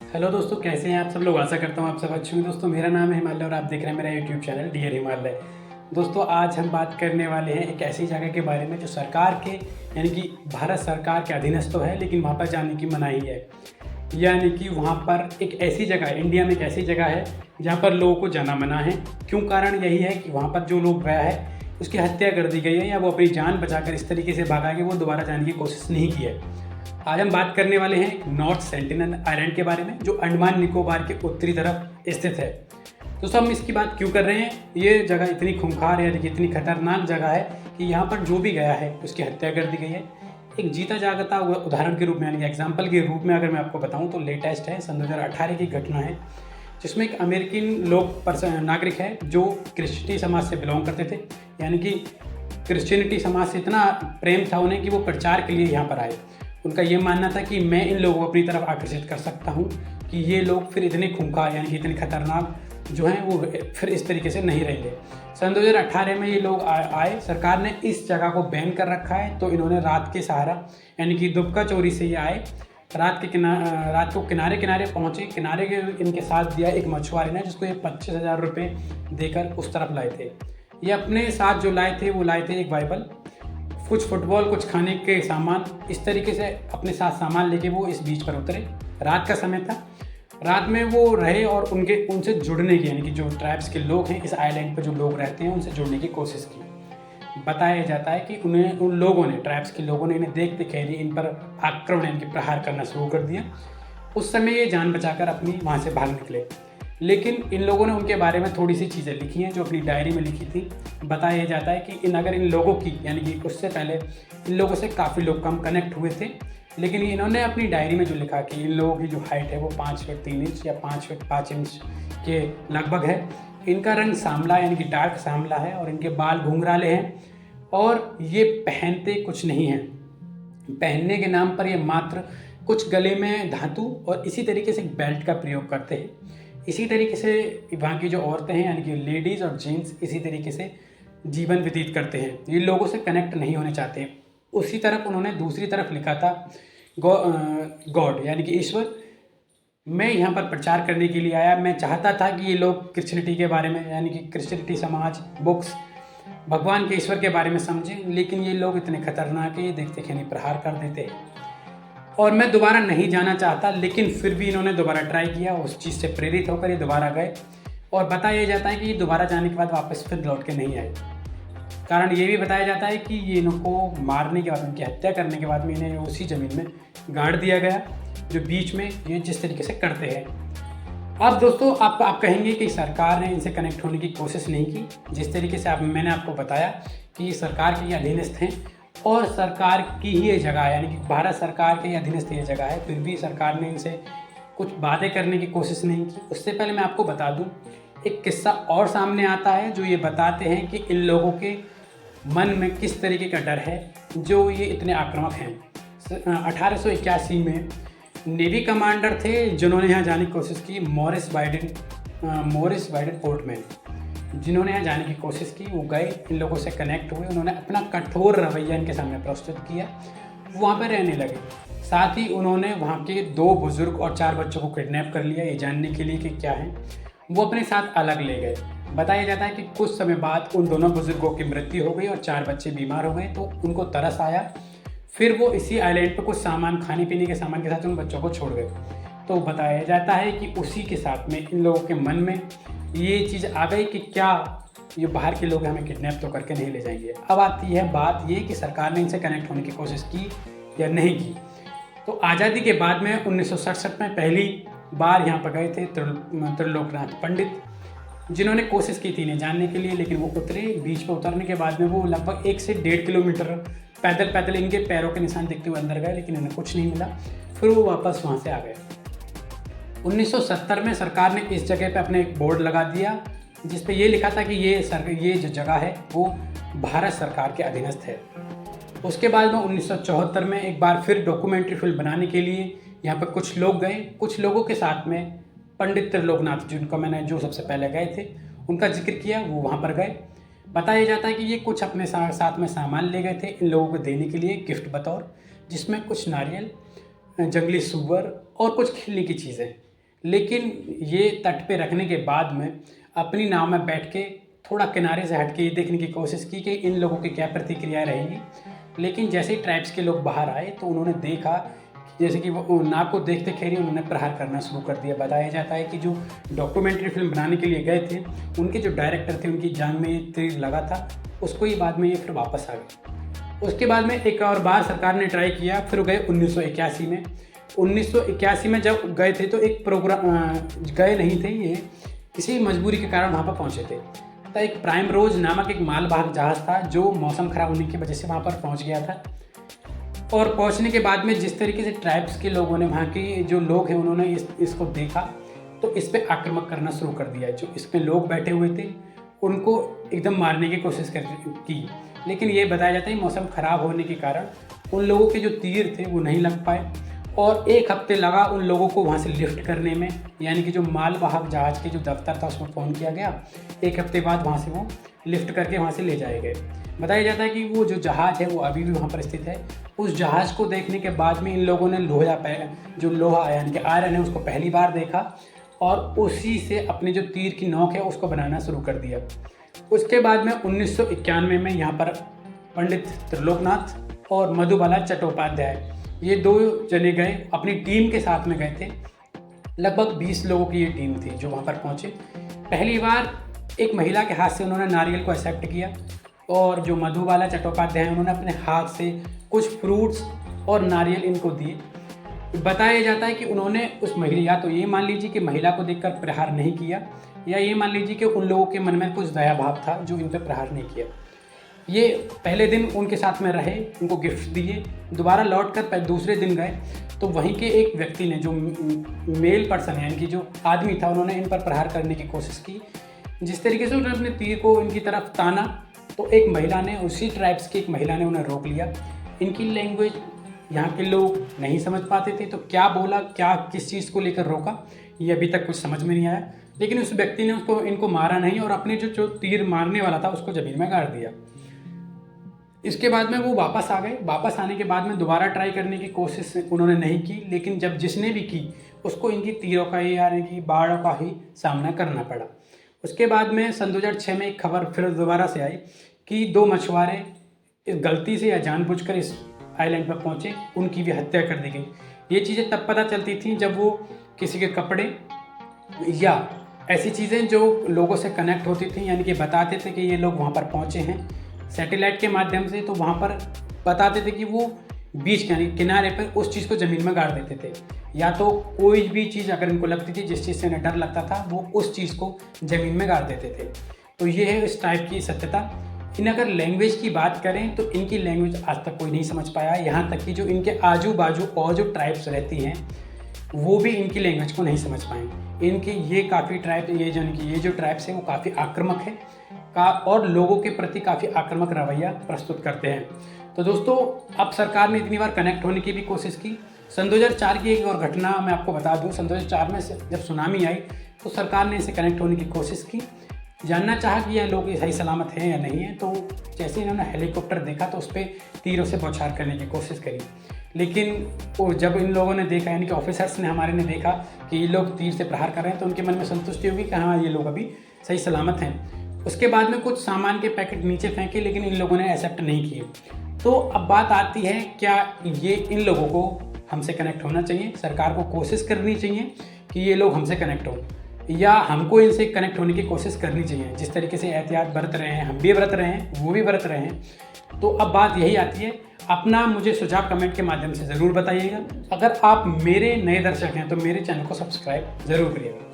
Hello दोस्तों, कैसे हैं आप सब लोग। आशा करता हूँ आप सब अच्छे होंगे। दोस्तों, मेरा नाम है हिमालय और आप देख रहे हैं मेरा यूट्यूब चैनल डियर हिमालय। दोस्तों, आज हम बात करने वाले हैं एक ऐसी जगह के बारे में जो सरकार के यानी कि भारत सरकार के अधीनस्थ तो है, लेकिन वहाँ पर जाने की मनाही है। यानी कि वहाँ पर एक ऐसी जगह है, इंडिया में एक ऐसी जगह है जहाँ पर लोगों को जाना मना है। क्यों? कारण यही है कि वहाँ पर जो लोग गया है उसकी हत्या कर दी गई है, या वो अपनी जान बचाकर इस तरीके से भागा कि वो दोबारा जाने की कोशिश नहीं की है। आज हम बात करने वाले हैं नॉर्थ सेंटिनल आइलैंड के बारे में, जो अंडमान निकोबार के उत्तरी तरफ स्थित है। दोस्तों, हम इसकी बात क्यों कर रहे हैं? ये जगह इतनी खूंखार है, इतनी खतरनाक जगह है कि यहाँ पर जो भी गया है उसकी हत्या कर दी गई है। एक जीता जागता हुआ उदाहरण के रूप में, यानी एग्जाम्पल के रूप में अगर मैं आपको बताऊँ तो लेटेस्ट है, सन 2018 की घटना है, जिसमें एक अमेरिकन नागरिक है जो क्रिश्चियनी समाज से बिलोंग करते थे। यानी कि क्रिश्चियनिटी समाज से इतना प्रेम था उन्हें कि वो प्रचार के लिए यहाँ पर आए। उनका ये मानना था कि मैं इन लोगों को अपनी तरफ आकर्षित कर सकता हूँ कि ये लोग फिर इतने खूंखार यानी कि इतने खतरनाक जो हैं वो फिर इस तरीके से नहीं रहेंगे। सन 2018 में ये लोग आए। सरकार ने इस जगह को बैन कर रखा है, तो इन्होंने रात के सहारा यानी कि दुबका चोरी से ये आए। रात को किनारे किनारे पहुँचे। किनारे के इनके साथ दिया एक मछुआरे ने, जिसको ये 25,000 रुपये देकर उस तरफ लाए थे। ये अपने साथ जो लाए थे वो लाए थे एक बाइबल, कुछ फुटबॉल, कुछ खाने के सामान। इस तरीके से अपने साथ सामान लेके वो इस बीच पर उतरे। रात का समय था। रात में वो रहे और उनसे जुड़ने की, यानी कि जो ट्राइब्स के लोग हैं इस आइलैंड पर जो लोग रहते हैं उनसे जुड़ने की कोशिश की। बताया जाता है कि उन लोगों ने, ट्राइब्स के लोगों ने इन्हें देखते खेली इन पर आक्रमण यानी कि प्रहार करना शुरू कर दिया। उस समय ये जान बचाकर अपनी वहाँ से भाग निकले। लेकिन इन लोगों ने उनके बारे में थोड़ी सी चीज़ें लिखी हैं जो अपनी डायरी में लिखी थी। बताया जाता है कि अगर इन लोगों की, यानी कि उससे पहले इन लोगों से काफ़ी लोग कम कनेक्ट हुए थे, लेकिन इन्होंने अपनी डायरी में जो लिखा कि इन लोगों की जो हाइट है वो 5 फीट 3 इंच या 5 फीट 5 इंच के लगभग है। इनका रंग सांवला यानी कि डार्क सांवला है और इनके बाल घुंघराले हैं, और ये पहनते कुछ नहीं हैं। पहनने के नाम पर ये मात्र कुछ गले में धातु और इसी तरीके से एक बेल्ट का प्रयोग करते हैं। इसी तरीके से वहाँ की जो औरतें हैं यानी कि लेडीज़ और जेंट्स इसी तरीके से जीवन व्यतीत करते हैं। ये लोगों से कनेक्ट नहीं होने चाहते। उसी तरफ उन्होंने दूसरी तरफ लिखा था गॉड यानी कि ईश्वर, मैं यहाँ पर प्रचार करने के लिए आया। मैं चाहता था कि ये लोग क्रिश्चियनिटी के बारे में, यानी कि क्रिश्चियनिटी समाज, बुक्स, भगवान के ईश्वर के बारे में समझें, लेकिन ये लोग इतने खतरनाक है, ये देखते खेनी प्रहार कर देते हैं। और मैं दोबारा नहीं जाना चाहता, लेकिन फिर भी इन्होंने दोबारा ट्राई किया। उस चीज़ से प्रेरित होकर ये दोबारा गए, और बताया जाता है कि ये दोबारा जाने के बाद वापस फिर लौट के नहीं आए। कारण ये भी बताया जाता है कि ये इनको मारने के बाद, उनकी हत्या करने के बाद में इन्हें उसी ज़मीन में गाड़ दिया गया जो बीच में ये जिस तरीके से करते हैं। अब दोस्तों, आप कहेंगे कि सरकार ने इनसे कनेक्ट होने की कोशिश नहीं की। जिस तरीके से मैंने आपको बताया कि ये सरकार के अधीनस्थ हैं और सरकार की ही ये जगह है, यानी कि भारत सरकार के अधीनस्थ ये जगह है, फिर भी सरकार ने इनसे कुछ बातें करने की कोशिश नहीं की। उससे पहले मैं आपको बता दूं, एक किस्सा और सामने आता है जो ये बताते हैं कि इन लोगों के मन में किस तरीके का डर है जो ये इतने आक्रामक हैं। 1881 में नेवी कमांडर थे जिन्होंने यहाँ जाने की कोशिश की, मॉरिस बाइडेन पोर्टमैन, जिन्होंने यहाँ जाने की कोशिश की। वो गए, इन लोगों से कनेक्ट हुए, उन्होंने अपना कठोर रवैया इनके सामने प्रस्तुत किया, वो वहाँ पर रहने लगे। साथ ही उन्होंने वहाँ के 2 बुजुर्ग और 4 बच्चों को किडनैप कर लिया, ये जानने के लिए कि क्या है। वो अपने साथ अलग ले गए। बताया जाता है कि कुछ समय बाद उन दोनों बुजुर्गों की मृत्यु हो गई और 4 बच्चे बीमार हो गए, तो उनको तरस आया। फिर वो इसी आइलैंड पर कुछ सामान, खाने पीने के सामान के साथ उन बच्चों को छोड़ गए। तो बताया जाता है कि उसी के साथ में इन लोगों के मन में ये चीज़ आ गई कि क्या ये बाहर के लोग हमें किडनैप तो करके नहीं ले जाएंगे। अब आती है बात ये कि सरकार ने इनसे कनेक्ट होने की कोशिश की या नहीं की। तो आज़ादी के बाद में 1967 में पहली बार यहाँ पर गए थे त्रिलोकनाथ पंडित, जिन्होंने कोशिश की थी इन्हें जानने के लिए, लेकिन वो उतरे। बीच में उतरने के बाद में वो लगभग 1 से 1.5 किलोमीटर पैदल इनके पैरों के निशान देखते हुए अंदर गए, लेकिन इन्हें कुछ नहीं मिला। फिर वो वापस वहाँ से आ गए। 1970 में सरकार ने इस जगह पे अपने एक बोर्ड लगा दिया जिस पे ये लिखा था कि ये जो जगह है वो भारत सरकार के अधीनस्थ है। उसके बाद में 1974 में एक बार फिर डॉक्यूमेंट्री फिल्म बनाने के लिए यहाँ पर कुछ लोग गए। कुछ लोगों के साथ में पंडित त्रिलोकनाथ, जिनका मैंने जो सबसे पहले गए थे उनका जिक्र किया, वो वहाँ पर गए। बताया जाता है कि ये कुछ अपने साथ में सामान ले गए थे इन लोगों को देने के लिए गिफ्ट बतौर, जिसमें कुछ नारियल, जंगली सूअर और कुछ खेलने की चीज़ें। लेकिन ये तट पे रखने के बाद में अपनी नाव में बैठ के थोड़ा किनारे से हट के ये देखने की कोशिश की कि इन लोगों की क्या प्रतिक्रिया रहेगी। लेकिन जैसे ही ट्राइब्स के लोग बाहर आए तो उन्होंने देखा जैसे कि वो नाव को देखते खैर ही उन्होंने प्रहार करना शुरू कर दिया। बताया जाता है कि जो डॉक्यूमेंट्री फिल्म बनाने के लिए गए थे उनके जो डायरेक्टर थे उनकी जान में तीर लगा था, उसको ही बाद में ये फिर वापस आ गए। उसके बाद में एक और बार सरकार ने ट्राई किया, फिर गए 1981 में। 1981 में जब गए थे तो एक प्रोग्राम गए नहीं थे, ये किसी मजबूरी के कारण वहाँ पर पहुँचे थे। तो एक प्राइम रोज नामक एक मालवाहक जहाज़ था जो मौसम ख़राब होने की वजह से वहाँ पर पहुँच गया था। और पहुँचने के बाद में जिस तरीके से ट्राइब्स के लोगों ने, वहाँ के जो लोग हैं उन्होंने इसको देखा तो इस पर आक्रमण करना शुरू कर दिया। जो इसमें लोग बैठे हुए थे उनको एकदम मारने की कोशिश की, लेकिन ये बताया जाता है मौसम ख़राब होने के कारण उन लोगों के जो तीर थे वो नहीं लग पाए और 1 हफ्ते लगा उन लोगों को वहाँ से लिफ्ट करने में। यानी कि जो मालवाहक जहाज़ के जो दफ्तर था उसमें फ़ोन किया गया, 1 हफ्ते बाद वहाँ से वो लिफ्ट करके वहाँ से ले जाए गए। बताया जाता है कि वो जो जहाज़ है वो अभी भी वहाँ पर स्थित है। उस जहाज़ को देखने के बाद में इन लोगों ने लोहा यानी कि आयरन है उसको पहली बार देखा और उसी से अपनी जो तीर की नोक है उसको बनाना शुरू कर दिया। उसके बाद में 1991 में यहाँ पर पंडित त्रिलोकनाथ और मधुबाला चट्टोपाध्याय ये 2 जने गए, अपनी टीम के साथ में गए थे। लगभग 20 लोगों की ये टीम थी जो वहाँ पर पहुँचे। पहली बार एक महिला के हाथ से उन्होंने नारियल को एक्सेप्ट किया और जो मधुबाला चट्टोपाध्याय उन्होंने अपने हाथ से कुछ फ्रूट्स और नारियल इनको दिए। बताया जाता है कि उन्होंने उस महिला, या तो ये मान लीजिए कि महिला को देखकर प्रहार नहीं किया, या ये मान लीजिए कि उन लोगों के मन में कुछ दया भाव था जो इन पर प्रहार नहीं किया। ये पहले दिन उनके साथ में रहे, उनको गिफ्ट दिए। दोबारा लौट कर दूसरे दिन गए तो वहीं के एक व्यक्ति ने, जो मेल पर्सन है यानी कि जो आदमी था, उन्होंने इन पर प्रहार करने की कोशिश की। जिस तरीके से उन्होंने अपने तीर को इनकी तरफ ताना तो एक महिला ने, उसी ट्राइब्स की एक महिला ने उन्हें रोक लिया। इनकी लैंग्वेज यहाँ के लोग नहीं समझ पाते थे तो क्या बोला, क्या किस चीज़ को लेकर रोका, ये अभी तक कुछ समझ में नहीं आया। लेकिन उस व्यक्ति ने इनको मारा नहीं और अपने जो तीर मारने वाला था उसको ज़मीन में गाड़ दिया। इसके बाद में वो वापस आ गए। वापस आने के बाद में दोबारा ट्राई करने की कोशिश उन्होंने नहीं की, लेकिन जब जिसने भी की उसको इनकी तीरों का ही, यानी कि बाढ़ का ही सामना करना पड़ा। उसके बाद में सन 2006 में एक खबर फिर दोबारा से आई कि 2 मछुआरे इस गलती से या जानबूझकर इस आइलैंड पर पहुँचे, उनकी भी हत्या कर दी गई। ये चीज़ें तब पता चलती थी जब वो किसी के कपड़े या ऐसी चीज़ें जो लोगों से कनेक्ट होती थी, यानी कि बताते थे कि ये लोग वहाँ पर पहुँचे हैं सैटेलाइट के माध्यम से, तो वहाँ पर बताते थे कि वो बीच यानी किनारे पर उस चीज़ को ज़मीन में गाड़ देते थे। या तो कोई भी चीज़ अगर इनको लगती थी, जिस चीज़ से इन्हें डर लगता था, वो उस चीज़ को ज़मीन में गाड़ देते थे। तो ये है इस टाइप की सत्यता। इन अगर लैंग्वेज की बात करें तो इनकी लैंग्वेज आज तक कोई नहीं समझ पाया। यहाँ तक कि जो इनके आजू बाजू और जो ट्राइब्स रहती हैं वो भी इनकी लैंग्वेज को नहीं समझ पाए। इनकी ये काफ़ी ट्राइब, ये जो ट्राइब्स हैं वो काफ़ी आक्रामक है और लोगों के प्रति काफ़ी आक्रामक रवैया प्रस्तुत करते हैं। तो दोस्तों, अब सरकार ने इतनी बार कनेक्ट होने की भी कोशिश की। सन 2004 की एक और घटना मैं आपको बता दूं। सन 2004 में जब सुनामी आई तो सरकार ने इसे कनेक्ट होने की कोशिश की, जानना चाहा कि यह लोग सही सलामत हैं या नहीं है। तो जैसे इन्होंने हेलीकॉप्टर देखा तो उस पर तीरों से बौछार करने की कोशिश करी, लेकिन वो जब इन लोगों ने देखा, यानी कि ऑफिसर्स ने हमारे ने देखा कि ये लोग तीर से प्रहार कर रहे हैं, तो उनके मन में संतुष्टि होगी कि हाँ, ये लोग अभी सही सलामत हैं। उसके बाद में कुछ सामान के पैकेट नीचे फेंके, लेकिन इन लोगों ने एक्सेप्ट नहीं किए। तो अब बात आती है, क्या ये इन लोगों को हमसे कनेक्ट होना चाहिए? सरकार को कोशिश करनी चाहिए कि ये लोग हमसे कनेक्ट हों, या हमको इनसे कनेक्ट होने की कोशिश करनी चाहिए? जिस तरीके से एहतियात बरत रहे हैं, हम भी बरत रहे हैं, वो भी बरत रहे हैं। तो अब बात यही आती है, अपना मुझे सुझाव कमेंट के माध्यम से ज़रूर बताइएगा। अगर आप मेरे नए दर्शक हैं तो मेरे चैनल को सब्सक्राइब ज़रूर करिएगा।